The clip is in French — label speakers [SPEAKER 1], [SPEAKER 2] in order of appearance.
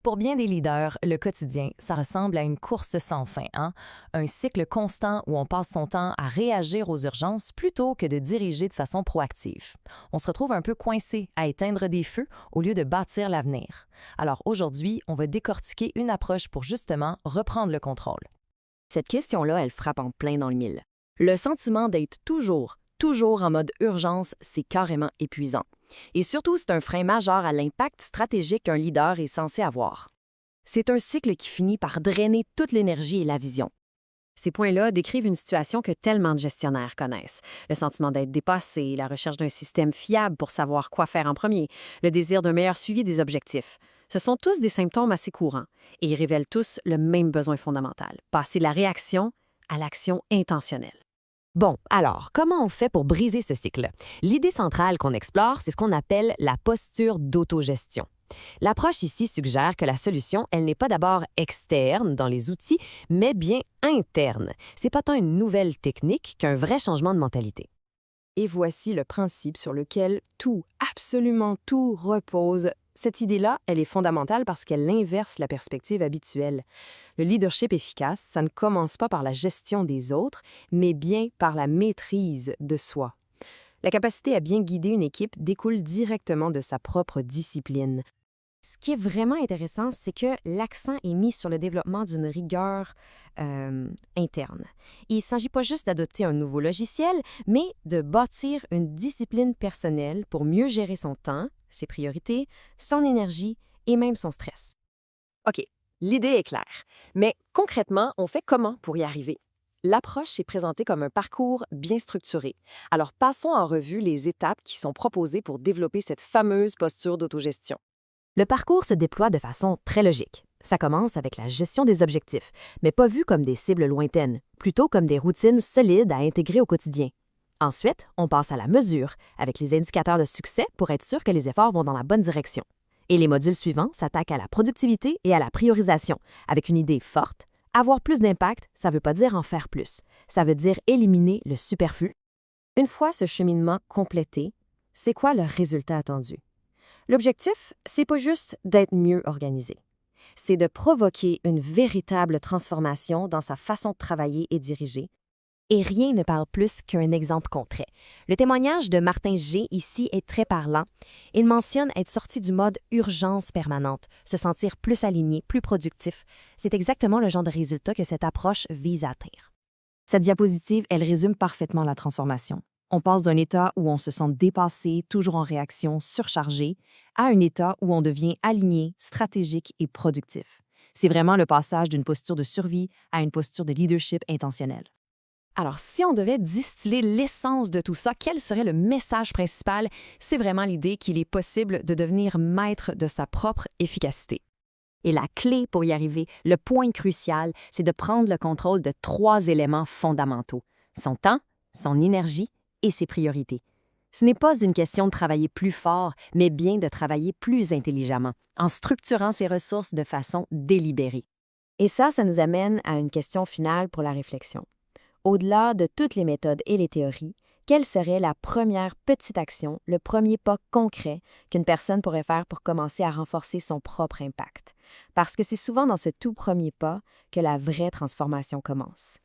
[SPEAKER 1] Pour bien des leaders, le quotidien, ça ressemble à une course sans fin, hein? Un cycle constant où on passe son temps à réagir aux urgences plutôt que de diriger de façon proactive. On se retrouve un peu coincé à éteindre des feux au lieu de bâtir l'avenir. Alors aujourd'hui, on va décortiquer une approche pour justement reprendre le contrôle.
[SPEAKER 2] Cette question-là, elle frappe en plein dans le mille. Le sentiment d'être toujours en mode urgence, c'est carrément épuisant. Et surtout, c'est un frein majeur à l'impact stratégique qu'un leader est censé avoir. C'est un cycle qui finit par drainer toute l'énergie et la vision. Ces points-là décrivent une situation que tellement de gestionnaires connaissent. Le sentiment d'être dépassé, la recherche d'un système fiable pour savoir quoi faire en premier, le désir d'un meilleur suivi des objectifs. Ce sont tous des symptômes assez courants et ils révèlent tous le même besoin fondamental, passer de la réaction à l'action intentionnelle.
[SPEAKER 3] Bon, alors, comment on fait pour briser ce cycle? L'idée centrale qu'on explore, c'est ce qu'on appelle la posture d'autogestion. L'approche ici suggère que la solution, elle n'est pas d'abord externe dans les outils, mais bien interne. C'est pas tant une nouvelle technique qu'un vrai changement de mentalité.
[SPEAKER 2] Et voici le principe sur lequel tout, absolument tout, repose. Cette idée-là, elle est fondamentale parce qu'elle inverse la perspective habituelle. Le leadership efficace, ça ne commence pas par la gestion des autres, mais bien par la maîtrise de soi. La capacité à bien guider une équipe découle directement de sa propre discipline.
[SPEAKER 3] Ce qui est vraiment intéressant, c'est que l'accent est mis sur le développement d'une rigueur interne. Il ne s'agit pas juste d'adopter un nouveau logiciel, mais de bâtir une discipline personnelle pour mieux gérer son temps, ses priorités, son énergie et même son stress.
[SPEAKER 2] OK, l'idée est claire. Mais concrètement, on fait comment pour y arriver? L'approche est présentée comme un parcours bien structuré. Alors passons en revue les étapes qui sont proposées pour développer cette fameuse posture d'autogestion.
[SPEAKER 3] Le parcours se déploie de façon très logique. Ça commence avec la gestion des objectifs, mais pas vu comme des cibles lointaines, plutôt comme des routines solides à intégrer au quotidien. Ensuite, on passe à la mesure, avec les indicateurs de succès pour être sûr que les efforts vont dans la bonne direction. Et les modules suivants s'attaquent à la productivité et à la priorisation, avec une idée forte. Avoir plus d'impact, ça ne veut pas dire en faire plus. Ça veut dire éliminer le superflu.
[SPEAKER 2] Une fois ce cheminement complété, c'est quoi le résultat attendu? L'objectif, c'est pas juste d'être mieux organisé. C'est de provoquer une véritable transformation dans sa façon de travailler et diriger.
[SPEAKER 3] Et rien ne parle plus qu'un exemple concret. Le témoignage de Martin G. ici est très parlant. Il mentionne être sorti du mode urgence permanente, se sentir plus aligné, plus productif. C'est exactement le genre de résultat que cette approche vise à atteindre.
[SPEAKER 2] Cette diapositive, elle résume parfaitement la transformation. On passe d'un état où on se sent dépassé, toujours en réaction, surchargé, à un état où on devient aligné, stratégique et productif. C'est vraiment le passage d'une posture de survie à une posture de leadership intentionnel.
[SPEAKER 1] Alors, si on devait distiller l'essence de tout ça, quel serait le message principal? C'est vraiment l'idée qu'il est possible de devenir maître de sa propre efficacité.
[SPEAKER 3] Et la clé pour y arriver, le point crucial, c'est de prendre le contrôle de 3 éléments fondamentaux: son temps, son énergie et ses priorités. Ce n'est pas une question de travailler plus fort, mais bien de travailler plus intelligemment, en structurant ses ressources de façon délibérée.
[SPEAKER 2] Et ça nous amène à une question finale pour la réflexion. Au-delà de toutes les méthodes et les théories, quelle serait la première petite action, le premier pas concret qu'une personne pourrait faire pour commencer à renforcer son propre impact? Parce que c'est souvent dans ce tout premier pas que la vraie transformation commence.